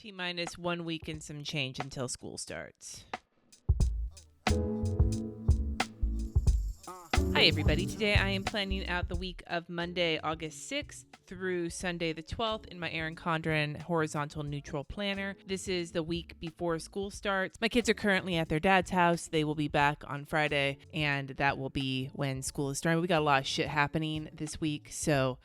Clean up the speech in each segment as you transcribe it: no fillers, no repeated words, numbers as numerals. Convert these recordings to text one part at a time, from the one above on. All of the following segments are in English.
T-minus 1 week and some change until school starts. Hi everybody, today I am planning out the week of Monday, August 6th through Sunday the 12th in my Erin Condren Horizontal Neutral Planner. This is the week before school starts. My kids are currently at their dad's house. They will be back on Friday, and that will be when school is starting. We got a lot of shit happening this week, so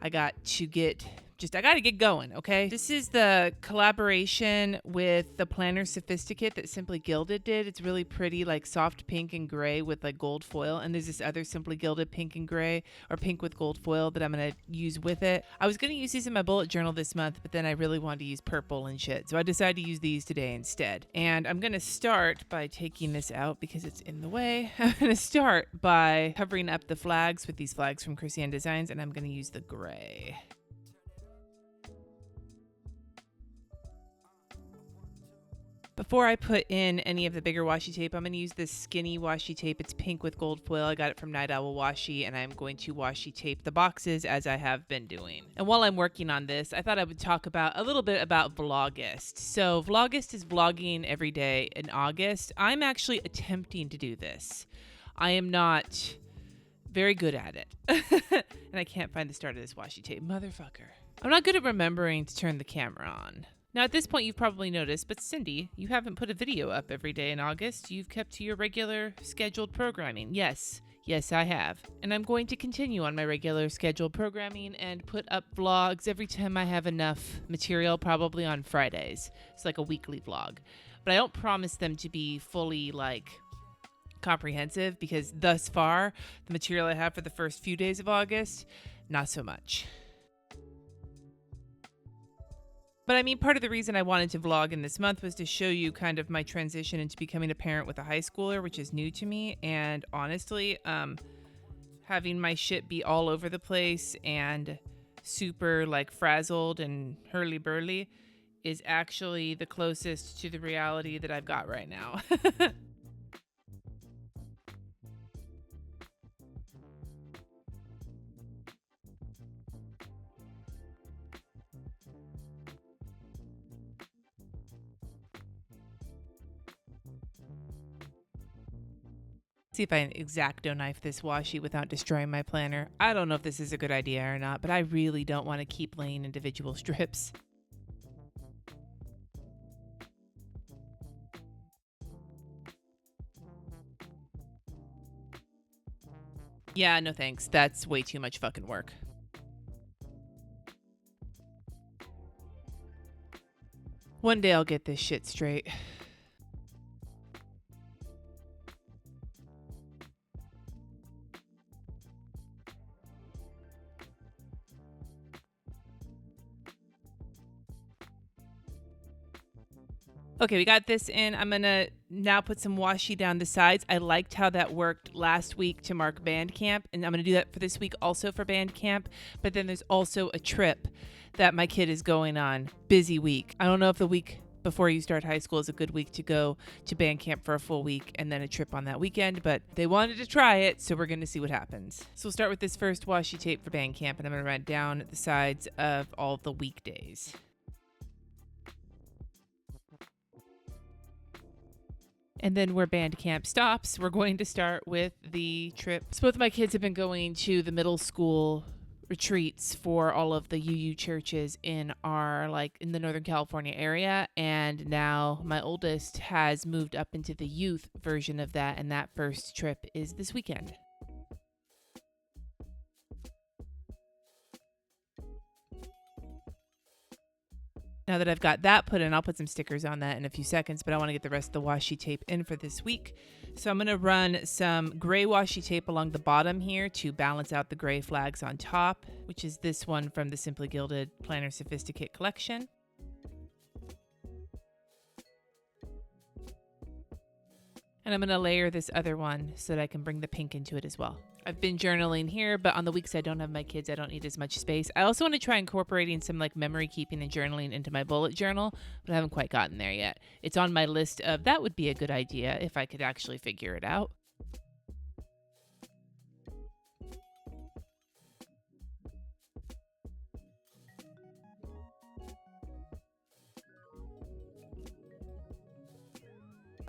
I got to get going, okay? This is the collaboration with the Planner Sophisticate that Simply Gilded did. It's really pretty, like soft pink and gray with like gold foil. And there's this other Simply Gilded pink and gray, or pink with gold foil, that I'm going to use with it. I was going to use these in my bullet journal this month, but then I really wanted to use purple and shit. So I decided to use these today instead. And I'm going to start by taking this out because it's in the way. I'm going to start by covering up the flags with these flags from Krissyanne Designs, and I'm going to use the gray. Before I put in any of the bigger washi tape, I'm going to use this skinny washi tape. It's pink with gold foil. I got it from Night Owl Washi, and I'm going to washi tape the boxes as I have been doing. And while I'm working on this, I thought I would talk a little bit about Vlogust. So Vlogust is vlogging every day in August. I'm actually attempting to do this. I am not very good at it. And I can't find the start of this washi tape. Motherfucker. I'm not good at remembering to turn the camera on. Now, at this point, you've probably noticed, but Cindy, you haven't put a video up every day in August. You've kept to your regular scheduled programming. Yes, I have. And I'm going to continue on my regular scheduled programming and put up vlogs every time I have enough material, probably on Fridays. It's like a weekly vlog. But I don't promise them to be fully, comprehensive, because thus far, the material I have for the first few days of August, not so much. But I mean, part of the reason I wanted to vlog in this month was to show you kind of my transition into becoming a parent with a high schooler, which is new to me. And honestly, having my shit be all over the place and super frazzled and hurly-burly is actually the closest to the reality that I've got right now. See if I can X-Acto knife this washi without destroying my planner. I don't know if this is a good idea or not, but I really don't want to keep laying individual strips. Yeah, no thanks. That's way too much fucking work. One day I'll get this shit straight. Okay, we got this in. I'm going to now put some washi down the sides. I liked how that worked last week to mark Bandcamp, and I'm going to do that for this week also for Bandcamp. But then there's also a trip that my kid is going on. Busy week. I don't know if the week before you start high school is a good week to go to Bandcamp for a full week and then a trip on that weekend, but they wanted to try it, so we're going to see what happens. So we'll start with this first washi tape for Bandcamp, and I'm going to write down the sides of all the weekdays. And then where Bandcamp stops, we're going to start with the trip. So both of my kids have been going to the middle school retreats for all of the UU churches in our, in the Northern California area. And now my oldest has moved up into the youth version of that. And that first trip is this weekend. Now that I've got that put in, I'll put some stickers on that in a few seconds, but I want to get the rest of the washi tape in for this week. So I'm going to run some gray washi tape along the bottom here to balance out the gray flags on top, which is this one from the Simply Gilded Planner Sophisticate collection. And I'm going to layer this other one so that I can bring the pink into it as well. I've been journaling here, but on the weeks I don't have my kids, I don't need as much space. I also want to try incorporating some memory keeping and journaling into my bullet journal, but I haven't quite gotten there yet. It's on my list of that would be a good idea if I could actually figure it out.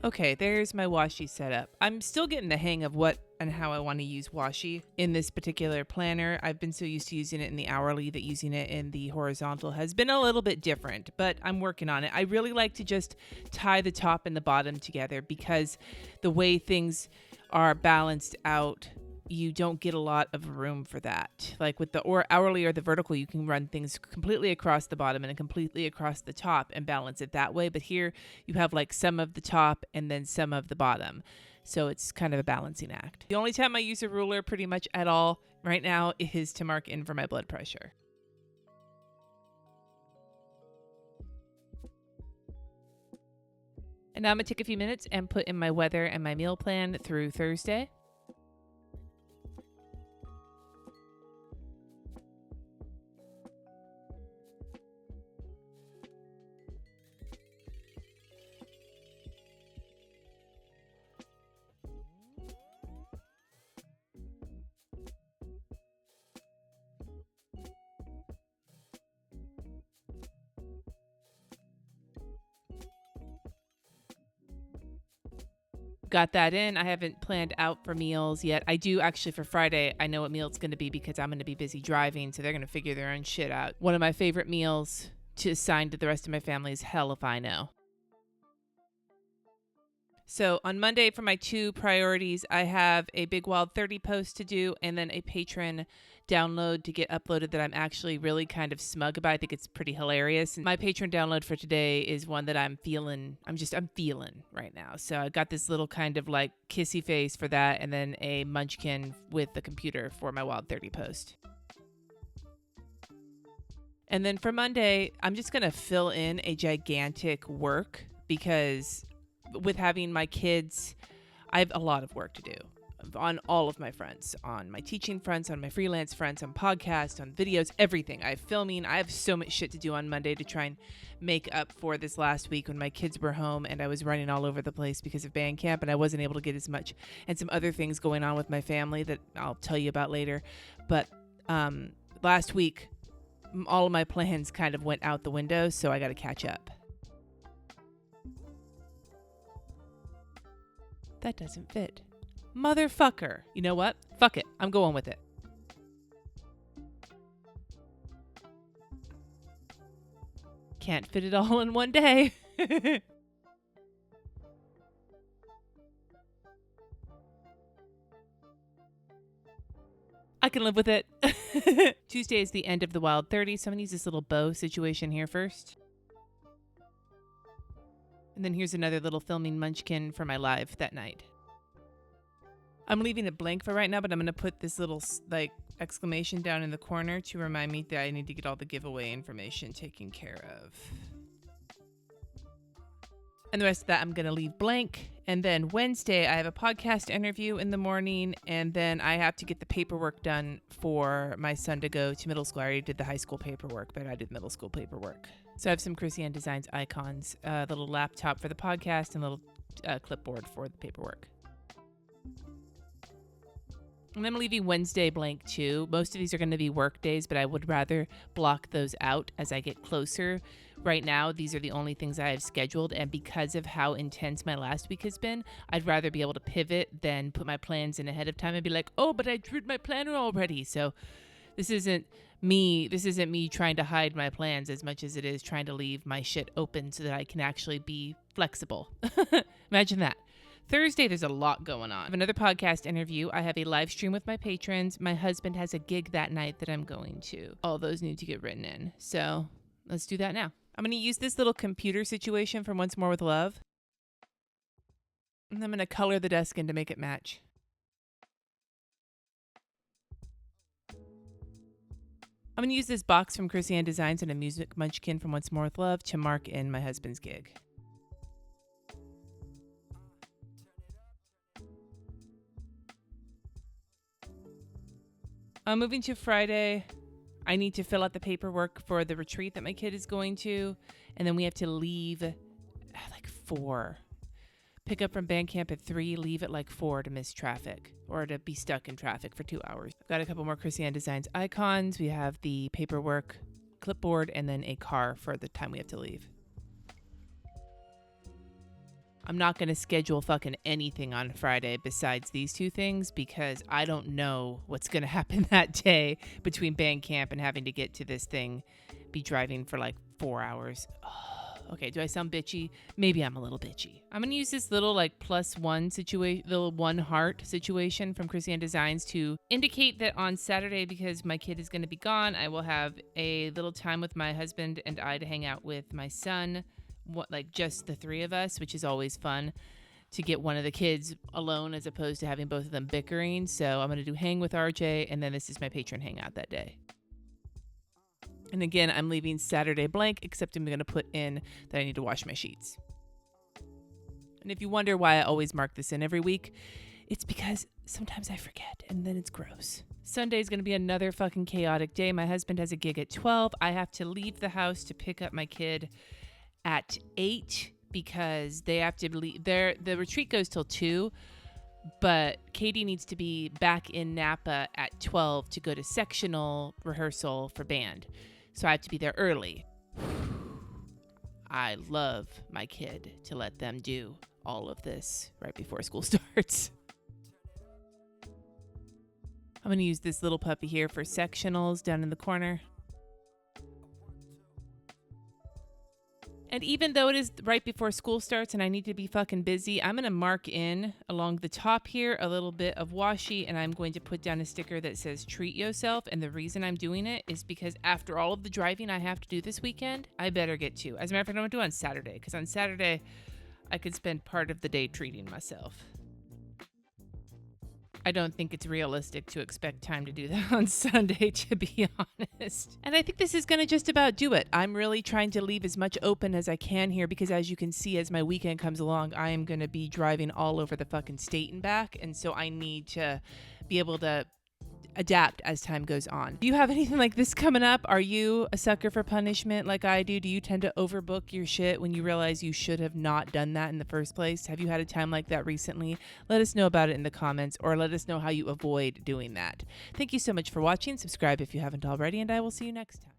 Okay, there's my washi setup. I'm still getting the hang of what and how I want to use washi in this particular planner. I've been so used to using it in the hourly that using it in the horizontal has been a little bit different, but I'm working on it. I really like to just tie the top and the bottom together because the way things are balanced out, you don't get a lot of room for that. Like with the hourly or the vertical, you can run things completely across the bottom and completely across the top and balance it that way. But here you have like some of the top and then some of the bottom. So it's kind of a balancing act. The only time I use a ruler pretty much at all right now is to mark in for my blood pressure. And now I'm gonna take a few minutes and put in my weather and my meal plan through Thursday. Got that in. I haven't planned out for meals yet. I do actually for Friday. I know what meal it's going to be because I'm going to be busy driving, so they're going to figure their own shit out. One of my favorite meals to assign to the rest of my family is hell if I know. So on Monday for my 2 priorities, I have a Big Wild 30 post to do and then a patron download to get uploaded that I'm actually really kind of smug about. I think it's pretty hilarious. And my patron download for today is one that I'm feeling right now. So I got this little kind of like kissy face for that and then a munchkin with the computer for my Wild 30 post. And then for Monday, I'm just going to fill in a gigantic work because with having my kids, I have a lot of work to do on all of my fronts, on my teaching fronts, on my freelance fronts, on podcasts, on videos, everything. I have filming. I have so much shit to do on Monday to try and make up for this last week when my kids were home and I was running all over the place because of band camp and I wasn't able to get as much, and some other things going on with my family that I'll tell you about later. But last week, all of my plans kind of went out the window, so I got to catch up. That doesn't fit. Motherfucker. You know what? Fuck it. I'm going with it. Can't fit it all in one day. I can live with it. Tuesday is the end of the Wild 30, so I'm going to use this little bow situation here first. And then here's another little filming munchkin for my live that night. I'm leaving it blank for right now, but I'm going to put this little like exclamation down in the corner to remind me that I need to get all the giveaway information taken care of. And the rest of that I'm going to leave blank. And then Wednesday, I have a podcast interview in the morning, and then I have to get the paperwork done for my son to go to middle school. I already did the high school paperwork, but I did middle school paperwork. So I have some Krissyanne Designs icons, a little laptop for the podcast, and a little clipboard for the paperwork. And I'm leaving Wednesday blank too. Most of these are going to be work days, but I would rather block those out as I get closer. Right now, these are the only things I have scheduled, and because of how intense my last week has been, I'd rather be able to pivot than put my plans in ahead of time and be like, oh, but I drew my planner already. So this isn't me trying to hide my plans as much as it is trying to leave my shit open so that I can actually be flexible. Imagine that. Thursday, there's a lot going on. I have another podcast interview. I have a live stream with my patrons. My husband has a gig that night that I'm going to. All those need to get written in. So let's do that now. I'm going to use this little computer situation from Once More with Love. And I'm going to color the desk in to make it match. I'm going to use this box from Krissyanne Designs and a music munchkin from Once More with Love to mark in my husband's gig. Moving to Friday, I need to fill out the paperwork for the retreat that my kid is going to, and then we have to leave at like 4. Pick up from band camp at 3, leave at like 4 to miss traffic or to be stuck in traffic for 2 hours. I've got a couple more Krissyanne Designs icons. We have the paperwork, clipboard, and then a car for the time we have to leave. I'm not going to schedule fucking anything on Friday besides these two things because I don't know what's going to happen that day between band camp and having to get to this thing, be driving for like 4 hours. Oh, okay, do I sound bitchy? Maybe I'm a little bitchy. I'm going to use this little like +1 situation, little one heart situation from Krissyanne Designs to indicate that on Saturday, because my kid is going to be gone, I will have a little time with my husband and I to hang out with my son. Like just the three of us, which is always fun to get one of the kids alone as opposed to having both of them bickering. So I'm going to do hang with RJ, and then this is my patron hangout that day. And again, I'm leaving Saturday blank, except I'm going to put in that I need to wash my sheets. And if you wonder why I always mark this in every week, it's because sometimes I forget and then it's gross. Sunday is going to be another fucking chaotic day. My husband has a gig at 12. I have to leave the house to pick up my kid at 8 because they have to leave. The retreat goes till 2, but Katie needs to be back in Napa at 12 to go to sectional rehearsal for band. So I have to be there early. I love my kid to let them do all of this right before school starts. I'm going to use this little puppy here for sectionals down in the corner. And even though it is right before school starts and I need to be fucking busy, I'm going to mark in along the top here a little bit of washi, and I'm going to put down a sticker that says treat yourself. And the reason I'm doing it is because after all of the driving I have to do this weekend, I better get to. As a matter of fact, I'm going to do it on Saturday, because on Saturday I could spend part of the day treating myself. I don't think it's realistic to expect time to do that on Sunday, to be honest. And I think this is going to just about do it. I'm really trying to leave as much open as I can here because, as you can see, as my weekend comes along, I am going to be driving all over the fucking state and back. And so I need to be able to adapt as time goes on. Do you have anything like this coming up? Are you a sucker for punishment like I do? Do you tend to overbook your shit when you realize you should have not done that in the first place? Have you had a time like that recently? Let us know about it in the comments, or let us know how you avoid doing that. Thank you so much for watching. Subscribe if you haven't already, and I will see you next time.